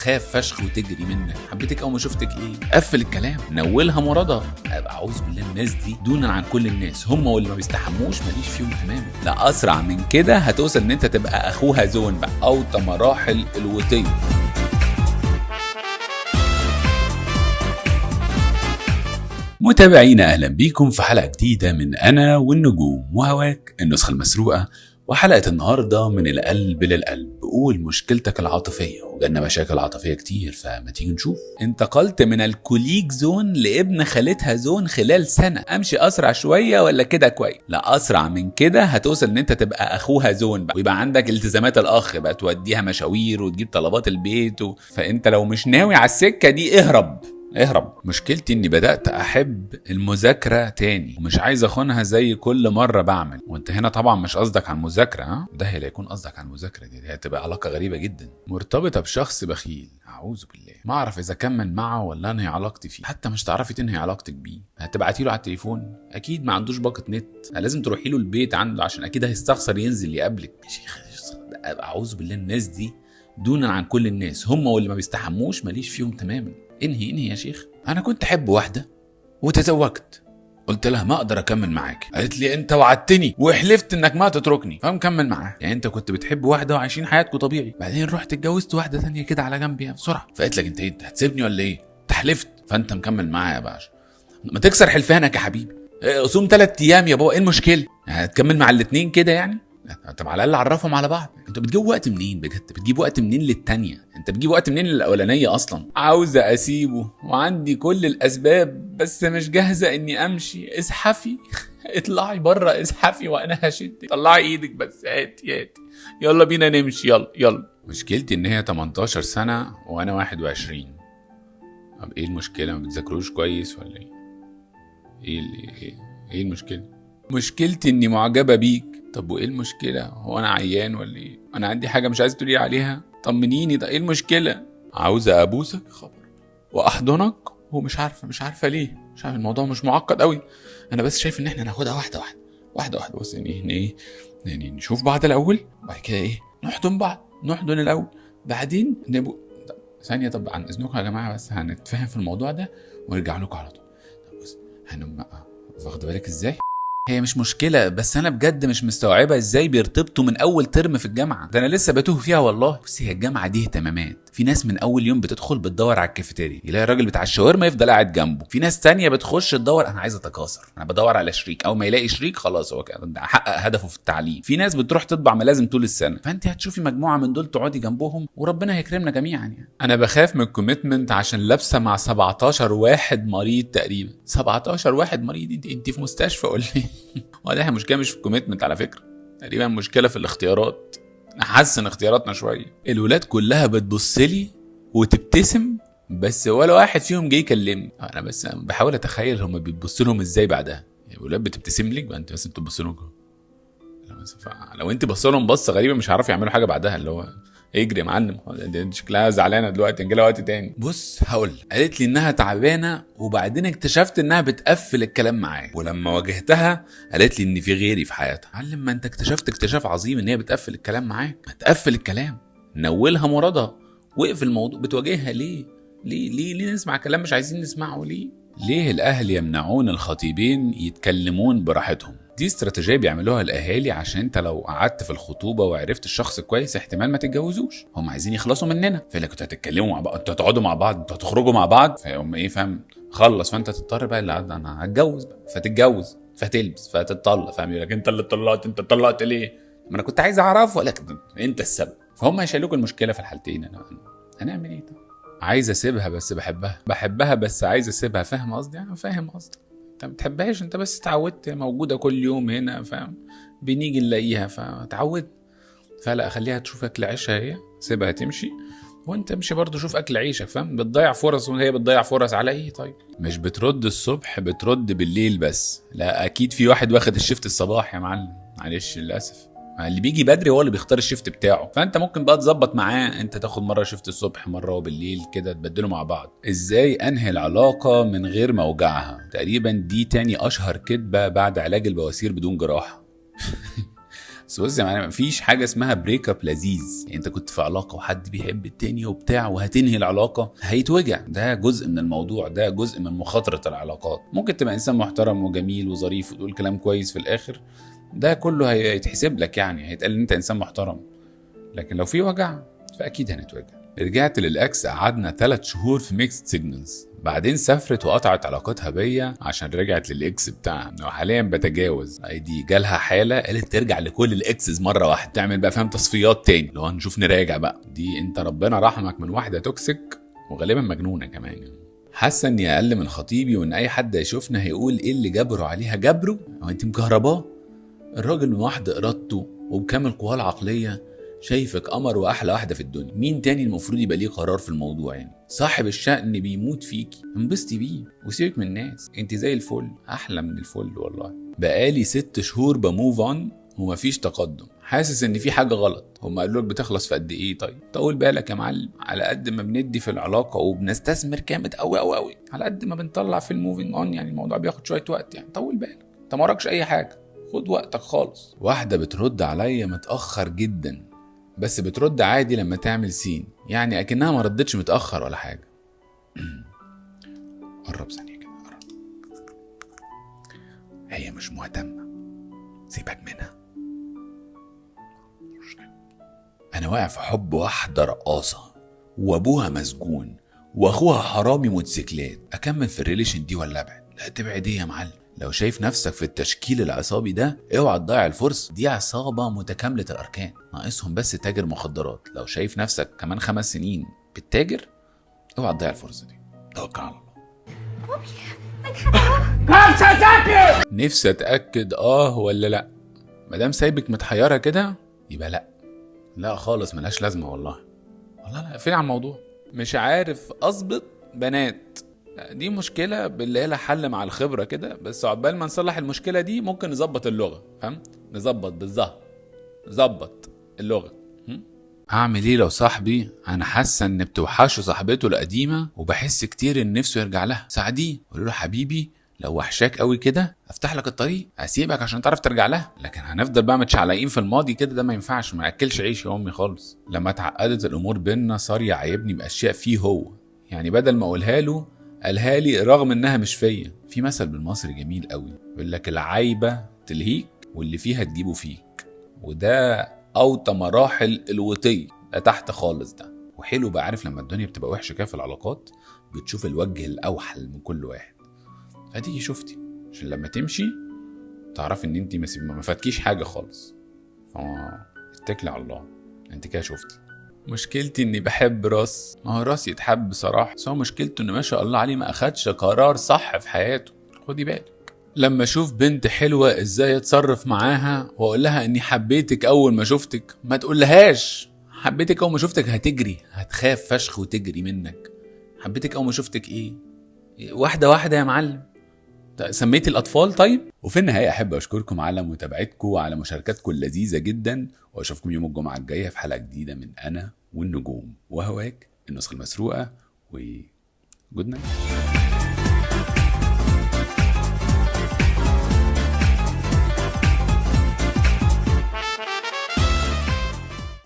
خاف فشخ وتجري منك، حبيتك اول ما شفتك ايه، قفل الكلام، نولها مرادها. اعوذ بالله، الناس دي دونا عن كل الناس، هم واللي ما بيستحموش ماليش فيهم تماما. لا اسرع من كده هتوصل ان انت تبقى اخوها زون بقى، اوطى مراحل الوطيه. متابعينا اهلا بيكم في حلقه جديده من انا والنجوم وهواك النسخه المسروقه. وحلقه النهارده من القلب للقلب، قول مشكلتك العاطفيه، وجالنا مشاكل عاطفيه كتير، فما تيجي نشوف. انتقلت من الكوليج زون لابن خالتها زون خلال سنه، امشي اسرع شويه ولا كده كويس؟ لا اسرع من كده هتوصل ان انت تبقى اخوها زون بقى، ويبقى عندك التزامات الاخ بقى، توديها مشاوير وتجيب طلبات البيت فانت لو مش ناوي على السكه دي اهرب. مشكلتي اني بدأت احب المذاكرة تاني، ومش عايز اخونها زي كل مرة بعمل. وانت هنا طبعا مش قصدك على المذاكرة، ها؟ ده اللي يكون قصدك على المذاكرة دي هتبقى علاقة غريبة جدا. مرتبطة بشخص بخيل، اعوذ بالله، ما اعرف اذا كمل معه ولا انهي علاقتي فيه. حتى مش تعرفي تنهي علاقتك بيه، هتبعتي له على التليفون؟ اكيد ما عندوش باقة نت، لازم تروحي له البيت عنده عشان اكيد هيستخسر ينزل يقابلك. يا شيخ اعوذ بالله، الناس دي دونا عن كل الناس، هم واللي ما بيستحموش ماليش فيهم تماما. انهي يا شيخ. انا كنت احب واحده وتزوجت، قلت لها ما اقدر اكمل معاك، قالت لي انت وعدتني وحلفت انك ما تتركني، فمكمل معاها. يعني انت كنت بتحب واحده وعايشين حياتكم طبيعي، بعدين رحت اتجوزت واحده ثانيه كده على جنب بسرعه، فقالت لك انت ايه، هتسيبني ولا ايه؟ تحلفت، فانت مكمل معايا يا باشا. ما تكسر حلفانك يا حبيبي، صوم 3 ايام يا بابا، ايه المشكله؟ هتكمل مع الاثنين كده يعني؟ طب على الاقل عرفهم على بعض. انتوا بتجيبوا وقت منين بجد؟ بتجيبوا وقت منين للتانية؟ انت بتجيب وقت منين للاولانيه اصلا؟ عاوزه اسيبه وعندي كل الاسباب، بس مش جاهزه اني امشي. ازحفي اطلعي بره، ازحفي وانا هشدك، طلعي ايدك بس، هاتي يلا بينا نمشي، يلا. مشكلتي ان هي 18 سنه وانا 21. طب ايه المشكله؟ ما بتذاكروش كويس ولا ايه؟ ايه المشكله؟ مشكلتي اني معجبه بيك. طب وايه المشكله؟ هو انا عيان ولا ايه؟ انا عندي حاجه مش عايز تقولي عليها؟ طمنيني، ده ايه المشكله؟ عاوزه ابوسك خبر واحضنك، ومش عارفه ليه، مش عارف، الموضوع مش معقد قوي، انا بس شايف ان احنا ناخدها واحده بس، يعني نشوف بعض الاول، وبعد كده ايه، نحضن الاول، بعدين ثانيه. طب عن اذنكم يا جماعه، بس هنتفاهم في الموضوع ده ونرجع لكم على طول. طب بص، واخد بالك ازاي؟ هي مش مشكلة، بس أنا بجد مش مستوعبة إزاي بيرتبطوا من أول ترم في الجامعة، ده أنا لسه بتوه فيها والله. بس هي الجامعة دي اهتمامات، في ناس من أول يوم بتدخل بتدور على الكافيتيريا، يلاقي الراجل بتاع الشاورما يفضل قاعد جنبه، في ناس تانية بتخش تدور أنا عايز أتكاثر، أنا بدور على شريك، أو ما يلاقي شريك خلاص هو كده حقق هدفه في التعليم، في ناس بتروح تطبع ملازم طول السنة، فأنت هتشوفي مجموعة من دول تقعدي جنبهم وربنا هيكرمنا جميعا يعني. أنا بخاف من الكوميتمنت عشان لابسة مع 17 واحد مريض تقريبا. 17 واحد مريض؟ انت في مستشفى ولا ايه؟ وده مشكلة مش في الكوميتمنت على فكرة، تقريبا مشكلة في الاختيارات، نحسن اختياراتنا شوية. الولاد كلها بتبصلي وتبتسم، بس ولا واحد فيهم جاي يكلمني. انا بس بحاول اتخيل هم بيبصوا لهم ازاي بعدها. الولاد بتبتسم لك بقى، انت بس بتبص لهم، لو انت بص لهم بصه غريبه مش هيعرفوا يعملوا حاجه بعدها، اللي هو اجري يا معلم، دي شكلها زعلانه دلوقتي، نجي لها وقت تاني. بص هقول، قالت لي انها تعبانه، وبعدين اكتشفت انها بتقفل الكلام معايا، ولما واجهتها قالت لي ان في غيري في حياتها. معلم، ما انت اكتشفت اكتشاف عظيم ان هي بتقفل الكلام معاك، ما تقفل الكلام، نولها مرادها، وقف الموضوع. بتواجهها ليه نسمع كلام مش عايزين نسمعه؟ ليه الاهل يمنعون الخطيبين يتكلمون براحتهم؟ دي استراتيجية بيعملوها الاهالي، عشان انت لو قعدت في الخطوبة وعرفت الشخص كويس احتمال ما تتجوزوش، هم عايزين يخلصوا مننا، فيقول لك انتوا هتتكلموا مع بعض، انتوا هتقعدوا مع بعض، انتوا هتخرجوا مع بعض، فهم ايه، فاهم، خلص، فانت تضطر بقى اللي انا هتجوز بقى، فتتجوز فتلبس فتطلق، فاهم، يقول لك انت اللي اتطلقت، انت اتطلقت ليه؟ ما انا كنت عايز اعرفه، لكن انت السبب، فهم هيشيلوك المشكلة في الحالتين. هنعمل ايه؟ طب عايز اسيبها بس بحبها بس عايز اسيبها، فاهم قصدي؟ يعني فاهم قصدي، انت ما بتحبهاش، انت بس اتعودت، موجوده كل يوم هنا، فاهم، بنيجي نلاقيها فتعودت، فلا اخليها تشوف اكل عيشها، هي سيبها تمشي، وانت امشي برضه شوف اكل عيشك، فاهم، بتضيع فرص وهي بتضيع فرص على ايه؟ طيب مش بترد الصبح، بترد بالليل بس. لا اكيد في واحد واخد الشفت الصباح يا معلم، معلش للاسف، اللي بيجي بدري هو اللي بيختار الشفت بتاعه، فانت ممكن بقى تظبط معاه، انت تاخد مره شفت الصبح مره وبالليل كده، تبدلوا مع بعض. ازاي انهي العلاقه من غير ما اوجعها؟ تقريبا دي تاني اشهر كدبه بعد علاج البواسير بدون جراحه. بس بص يا معلم، مفيش حاجه اسمها بريك اب لذيذ. يعني انت كنت في علاقه وحد بيحب التاني وبتاع وهتنهي العلاقه، هيتوجع، ده جزء من الموضوع، ده جزء من مخاطره العلاقات. ممكن تبقى انسان محترم وجميل وظريف وتقول كلام كويس في الاخر، ده كله هيتحسب لك، يعني هيتقال ان انت انسان محترم. لكن لو في وجع فاكيد هنتوجع. رجعت للاكس، قعدنا 3 شهور في ميكست سيجنالز، بعدين سافرت وقطعت علاقتها بيا عشان رجعت للاكس بتاعها، وحاليا بتجاوز. دي جالها حاله قالت ترجع لكل الاكسز مره واحده، تعمل بقى فاهم تصفيات تاني، لو هنشوف نراجع بقى. دي انت ربنا رحمك من واحده توكسيك وغالبا مجنونه كمان يعني. حاسه اني اقل من خطيبي، وان اي حد يشوفنا هيقول ايه اللي جبره عليها. جبره؟ هو انت مكهرباه؟ الراجل من واحده ارادته وبكامل قواه العقليه شايفك قمر واحلى واحده في الدنيا، مين تاني المفروض يبقى ليه قرار في الموضوع؟ يعني صاحب الشأن بيموت فيكي، انبسطي بيه وسيبك من الناس، انت زي الفل، احلى من الفل والله. بقالي 6 شهور بموف اون ومفيش تقدم، حاسس ان في حاجه غلط. هم قالوا لك بتخلص في قد ايه؟ طيب طول بالك يا معلم، على قد ما بندي في العلاقه وبنستثمر جامد قوي قوي قوي، على قد ما بنطلع في الموفينج اون. يعني الموضوع بياخد شويه وقت، يعني طول بالك، انت ما وراكش اي حاجه، خد وقتك خالص. واحده بترد عليا متاخر جدا، بس بترد عادي لما تعمل سين، يعني اكنها ما ردتش متاخر ولا حاجه. قرب ثانيه كده، قرب. هي مش مهتمه، سيبك منها. انا واقع في حب واحده رقاصه وابوها مسجون واخوها حرامي موتوسيكلات، اكمل في الريليشن دي ولا ابعد؟ لا تبعد ايه يا معلم. لو شايف نفسك في التشكيل العصابي ده اوعى تضيع الفرصه، دي عصابه متكامله الاركان، ناقصهم بس تاجر مخدرات. لو شايف نفسك كمان 5 سنين بالتاجر اوعى تضيع الفرصه دي، توكل على الله. نفسي اتاكد ولا لا. مادام سايبك متحيره كده يبقى لا خالص، ملهاش لازمه والله. لا فين على الموضوع، مش عارف اظبط بنات. دي مشكله باللي لها حل مع الخبره كده، بس عقبال ما نصلح المشكله دي ممكن نظبط اللغه، فاهم؟ نظبط بالظبط، نظبط اللغه. اعمل ايه لو صاحبي انا حاسه ان بتوحشه صاحبته القديمه وبحس كتير ان نفسه يرجع لها؟ ساعديه، قول له حبيبي لو وحشاك قوي كده افتح لك الطريق، اسيبك عشان تعرف ترجع لها. لكن هنفضل بقى متشعلقين في الماضي كده، ده ما ينفعش، ما ياكلش عيش يا امي خالص. لما اتعقدت الامور بينا صار يعيبني باشياء فيه هو، يعني بدل ما اقولها له قالها لي رغم انها مش فيا. في مثل بالمصري جميل قوي يقول لك العايبه تلهيك واللي فيها تجيبه فيك، وده اوطى مراحل الوطيه، ده تحت خالص ده. وحلو بقى، عارف لما الدنيا بتبقى وحشه كده في العلاقات بتشوف الوجه الاوحل من كل واحد. اديكي شفتي، عشان لما تمشي تعرفي ان انت ما فاتكيش حاجه خالص. اتكلي على الله، انت كده شفتي. مشكلتي اني بحب راس، ما هو راس يتحب بصراحه، بس هو مشكلته انه ما شاء الله عليه ما اخدش قرار صح في حياته. خدي بالك لما اشوف بنت حلوه ازاي اتصرف معاها واقول لها اني حبيتك اول ما شفتك. ما تقولهاش حبيتك اول ما شفتك، هتجري، هتخاف فشخ وتجري منك. حبيتك اول ما شفتك ايه؟ واحده واحده يا معلم. سميت الأطفال طيب؟ وفي النهاية أحب أشكركم على متابعتكم وعلى مشاركتكم اللذيذة جدا، وأشوفكم يوم الجمعة الجاية في حلقة جديدة من أنا والنجوم وهواك النسخة المسروقة. و جود نايت.